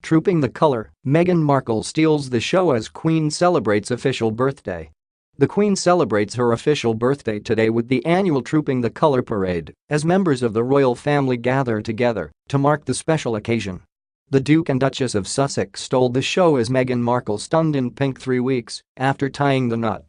Trooping the Colour, Meghan Markle steals the show as Queen celebrates official birthday. The Queen celebrates her official birthday today with the annual Trooping the Colour parade as members of the royal family gather together to mark the special occasion. The Duke and Duchess of Sussex stole the show as Meghan Markle stunned in pink 3 weeks after tying the knot.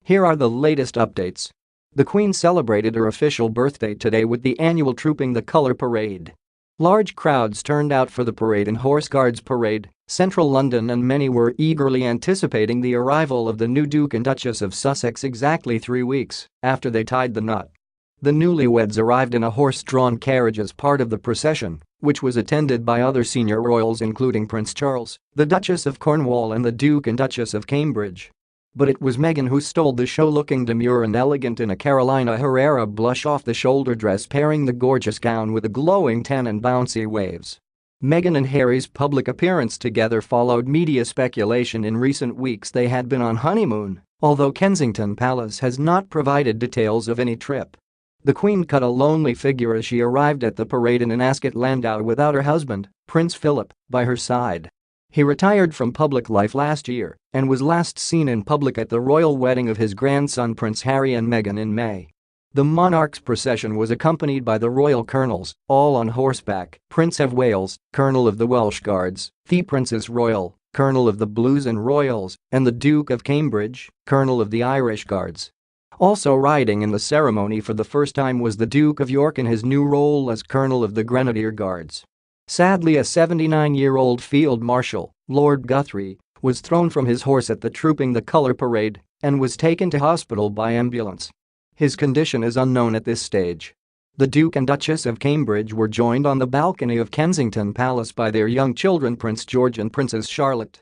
Here are the latest updates. The Queen celebrated her official birthday today with the annual Trooping the Colour parade. Large crowds turned out for the parade in Horse Guards Parade, central London, and many were eagerly anticipating the arrival of the new Duke and Duchess of Sussex exactly 3 weeks after they tied the knot. The newlyweds arrived in a horse-drawn carriage as part of the procession, which was attended by other senior royals including Prince Charles, the Duchess of Cornwall and the Duke and Duchess of Cambridge. But it was Meghan who stole the show, looking demure and elegant in a Carolina Herrera blush off-the-shoulder dress pairing the gorgeous gown with a glowing tan and bouncy waves. Meghan and Harry's public appearance together followed media speculation in recent weeks they had been on honeymoon, although Kensington Palace has not provided details of any trip. The Queen cut a lonely figure as she arrived at the parade in an Ascot landau without her husband, Prince Philip, by her side. He retired from public life last year and was last seen in public at the royal wedding of his grandson Prince Harry and Meghan in May. The monarch's procession was accompanied by the royal colonels, all on horseback: Prince of Wales, Colonel of the Welsh Guards, the Princess Royal, Colonel of the Blues and Royals, and the Duke of Cambridge, Colonel of the Irish Guards. Also riding in the ceremony for the first time was the Duke of York in his new role as Colonel of the Grenadier Guards. Sadly, a 79-year-old Field Marshal, Lord Guthrie, was thrown from his horse at the Trooping the Colour parade and was taken to hospital by ambulance. His condition is unknown at this stage. The Duke and Duchess of Cambridge were joined on the balcony of Kensington Palace by their young children Prince George and Princess Charlotte.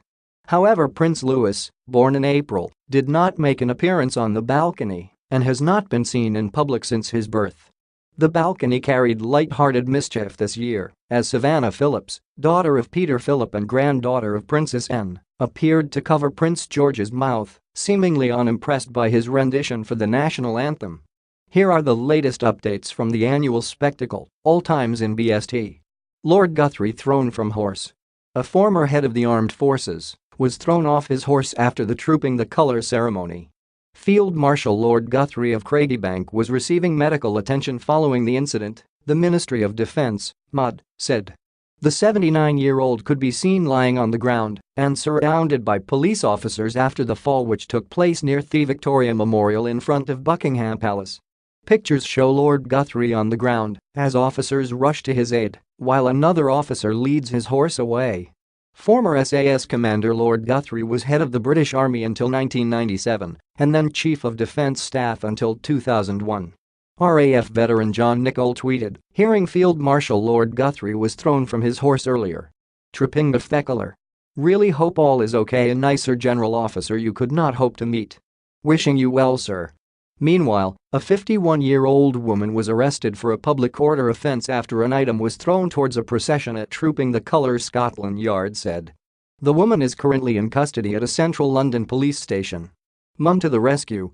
However, Prince Louis, born in April, did not make an appearance on the balcony and has not been seen in public since his birth. The balcony carried light-hearted mischief this year, as Savannah Phillips, daughter of Peter Philip and granddaughter of Princess Anne, appeared to cover Prince George's mouth, seemingly unimpressed by his rendition for the national anthem. Here are the latest updates from the annual spectacle, all times in BST. Lord Guthrie thrown from horse. A former head of the armed forces was thrown off his horse after the Trooping the Colour ceremony. Field Marshal Lord Guthrie of Craigiebank was receiving medical attention following the incident, the Ministry of Defence, MOD, said. The 79-year-old could be seen lying on the ground and surrounded by police officers after the fall, which took place near the Victoria Memorial in front of Buckingham Palace. Pictures show Lord Guthrie on the ground as officers rush to his aid, while another officer leads his horse away. Former SAS Commander Lord Guthrie was head of the British Army until 1997 and then Chief of Defence Staff until 2001. RAF veteran John Nichol tweeted, hearing Field Marshal Lord Guthrie was thrown from his horse earlier. Trooping the Colour. Really hope all is okay. A nicer general officer you could not hope to meet. Wishing you well, sir. Meanwhile, a 51-year-old woman was arrested for a public order offence after an item was thrown towards a procession at Trooping the Colour, Scotland Yard said. The woman is currently in custody at a central London police station. Mum to the rescue.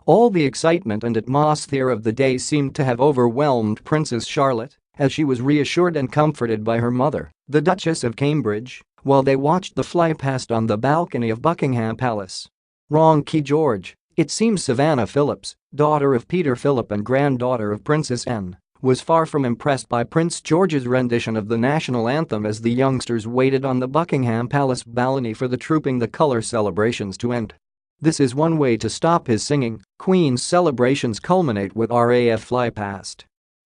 All the excitement and atmosphere of the day seemed to have overwhelmed Princess Charlotte as she was reassured and comforted by her mother, the Duchess of Cambridge, while they watched the flypast on the balcony of Buckingham Palace. Wrong key, George. It seems Savannah Phillips, daughter of Peter Philip and granddaughter of Princess Anne, was far from impressed by Prince George's rendition of the national anthem as the youngsters waited on the Buckingham Palace balcony for the Trooping the Colour celebrations to end. This is one way to stop his singing. Queen's celebrations culminate with RAF flypast.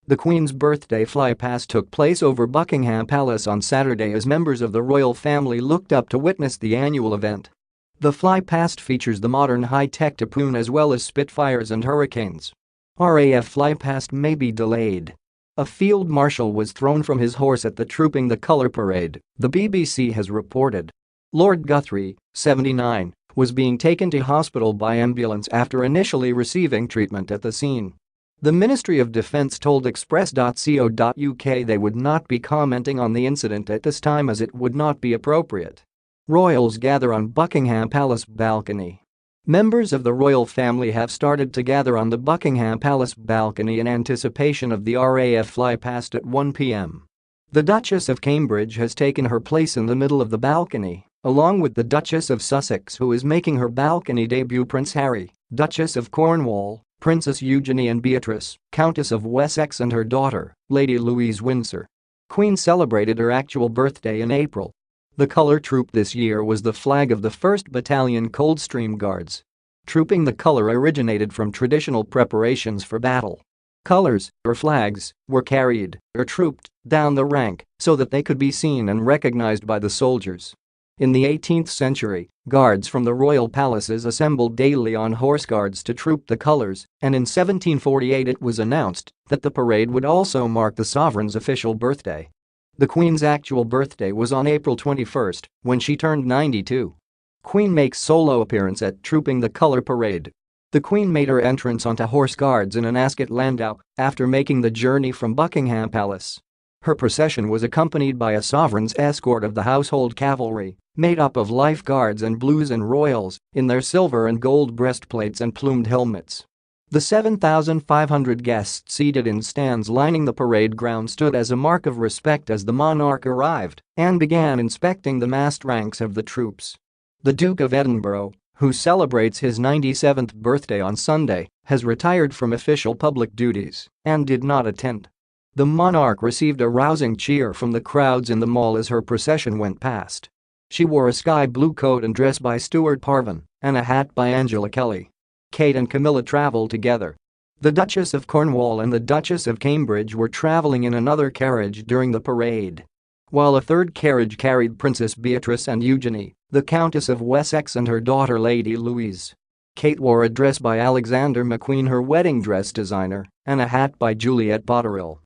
The Queen's birthday flypast took place over Buckingham Palace on Saturday as members of the royal family looked up to witness the annual event. The flypast features the modern high-tech Typhoon as well as Spitfires and Hurricanes. RAF flypast may be delayed. A field marshal was thrown from his horse at the Trooping the Colour parade, the BBC has reported. Lord Guthrie, 79, was being taken to hospital by ambulance after initially receiving treatment at the scene. The Ministry of Defence told Express.co.uk they would not be commenting on the incident at this time as it would not be appropriate. Royals gather on Buckingham Palace balcony. Members of the royal family have started to gather on the Buckingham Palace balcony in anticipation of the RAF flypast at 1 p.m. The Duchess of Cambridge has taken her place in the middle of the balcony, along with the Duchess of Sussex, who is making her balcony debut, Prince Harry, Duchess of Cornwall, Princess Eugenie and Beatrice, Countess of Wessex, and her daughter, Lady Louise Windsor. Queen celebrated her actual birthday in April. The colour troop this year was the flag of the 1st Battalion Coldstream Guards. Trooping the colour originated from traditional preparations for battle. Colours, or flags, were carried, or trooped, down the rank so that they could be seen and recognized by the soldiers. In the 18th century, guards from the royal palaces assembled daily on horse guards to troop the colours, and in 1748 it was announced that the parade would also mark the sovereign's official birthday. The Queen's actual birthday was on April 21, when she turned 92. Queen makes solo appearance at Trooping the Colour Parade. The Queen made her entrance onto horse guards in an Ascot landau after making the journey from Buckingham Palace. Her procession was accompanied by a sovereign's escort of the household cavalry, made up of Life Guards and Blues and Royals, in their silver and gold breastplates and plumed helmets. The 7,500 guests seated in stands lining the parade ground stood as a mark of respect as the monarch arrived and began inspecting the massed ranks of the troops. The Duke of Edinburgh, who celebrates his 97th birthday on Sunday, has retired from official public duties and did not attend. The monarch received a rousing cheer from the crowds in the mall as her procession went past. She wore a sky blue coat and dress by Stuart Parvin and a hat by Angela Kelly. Kate and Camilla traveled together. The Duchess of Cornwall and the Duchess of Cambridge were traveling in another carriage during the parade, while a third carriage carried Princess Beatrice and Eugenie, the Countess of Wessex, and her daughter Lady Louise. Kate wore a dress by Alexander McQueen, her wedding dress designer, and a hat by Juliette Botterill.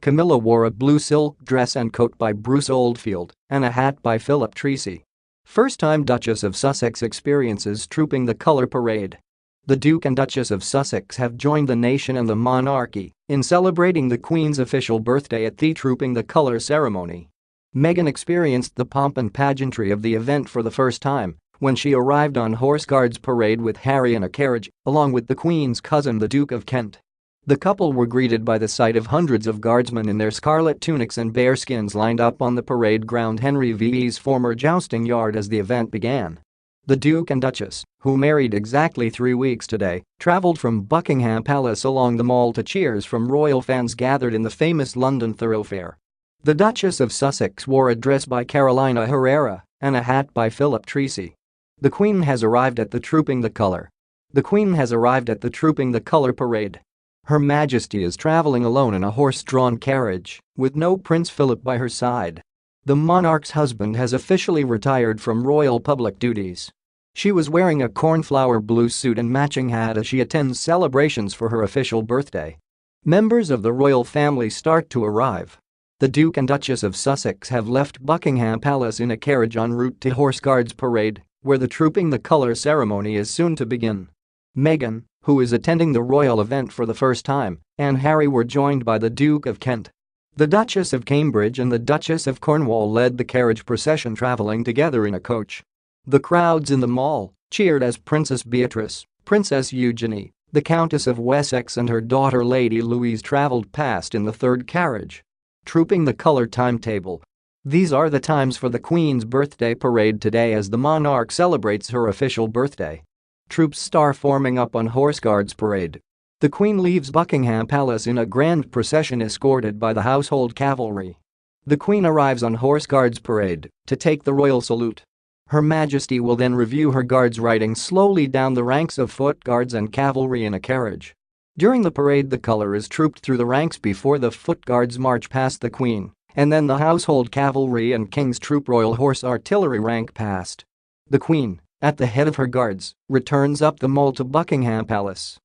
Camilla wore a blue silk dress and coat by Bruce Oldfield and a hat by Philip Treacy. First-time Duchess of Sussex experiences Trooping the Colour Parade. The Duke and Duchess of Sussex have joined the nation and the monarchy in celebrating the Queen's official birthday at the Trooping the Colour ceremony. Meghan experienced the pomp and pageantry of the event for the first time when she arrived on Horse Guards Parade with Harry in a carriage, along with the Queen's cousin the Duke of Kent. The couple were greeted by the sight of hundreds of guardsmen in their scarlet tunics and bearskins lined up on the parade ground, Henry VI's former jousting yard, as the event began. The Duke and Duchess, who married exactly 3 weeks today, traveled from Buckingham Palace along the Mall to cheers from royal fans gathered in the famous London thoroughfare. The Duchess of Sussex wore a dress by Carolina Herrera and a hat by Philip Treacy. The Queen has arrived at the Trooping the Colour. The Queen has arrived at the Trooping the Colour Parade. Her Majesty is traveling alone in a horse-drawn carriage, with no Prince Philip by her side. The monarch's husband has officially retired from royal public duties. She was wearing a cornflower blue suit and matching hat as she attends celebrations for her official birthday. Members of the royal family start to arrive. The Duke and Duchess of Sussex have left Buckingham Palace in a carriage en route to Horse Guards Parade, where the Trooping the Colour ceremony is soon to begin. Meghan, who is attending the royal event for the first time, and Harry were joined by the Duke of Kent. The Duchess of Cambridge and the Duchess of Cornwall led the carriage procession, traveling together in a coach. The crowds in the mall cheered as Princess Beatrice, Princess Eugenie, the Countess of Wessex, and her daughter Lady Louise traveled past in the third carriage. Trooping the Colour timetable. These are the times for the Queen's birthday parade today as the monarch celebrates her official birthday. Troops start forming up on Horse Guards Parade. The Queen leaves Buckingham Palace in a grand procession escorted by the household cavalry. The Queen arrives on Horse Guards Parade to take the royal salute. Her Majesty will then review her guards riding slowly down the ranks of foot guards and cavalry in a carriage. During the parade, the colour is trooped through the ranks before the foot guards march past the Queen, and then the household cavalry and King's Troop Royal Horse Artillery rank past. The Queen, at the head of her guards, returns up the Mall to Buckingham Palace.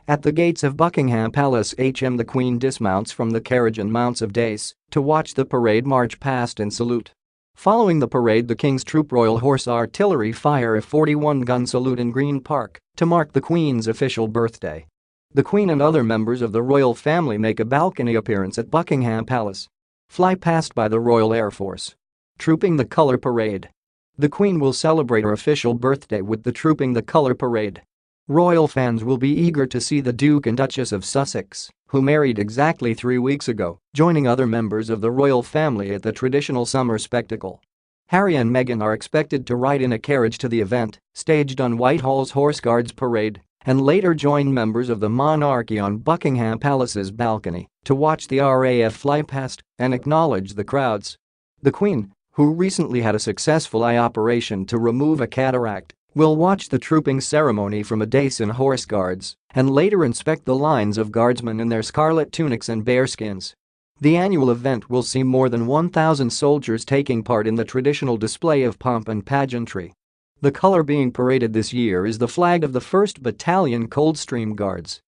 At the gates of Buckingham Palace the Queen dismounts from the carriage and mounts of dais to watch the parade march past and salute. Following the parade, the King's Troop Royal Horse Artillery fire a 41-gun salute in Green Park to mark the Queen's official birthday. The Queen and other members of the royal family make a balcony appearance at Buckingham Palace. Fly past by the Royal Air Force. Trooping the Colour Parade. The Queen will celebrate her official birthday with the Trooping the Colour Parade. Royal fans will be eager to see the Duke and Duchess of Sussex, who married exactly 3 weeks ago, joining other members of the royal family at the traditional summer spectacle. Harry and Meghan are expected to ride in a carriage to the event, staged on Whitehall's Horse Guards Parade, and later join members of the monarchy on Buckingham Palace's balcony to watch the RAF fly past and acknowledge the crowds. The Queen, who recently had a successful eye operation to remove a cataract, will watch the trooping ceremony from a dais in Horse Guards and later inspect the lines of guardsmen in their scarlet tunics and bearskins. The annual event will see more than 1,000 soldiers taking part in the traditional display of pomp and pageantry. The color being paraded this year is the flag of the 1st Battalion Coldstream Guards.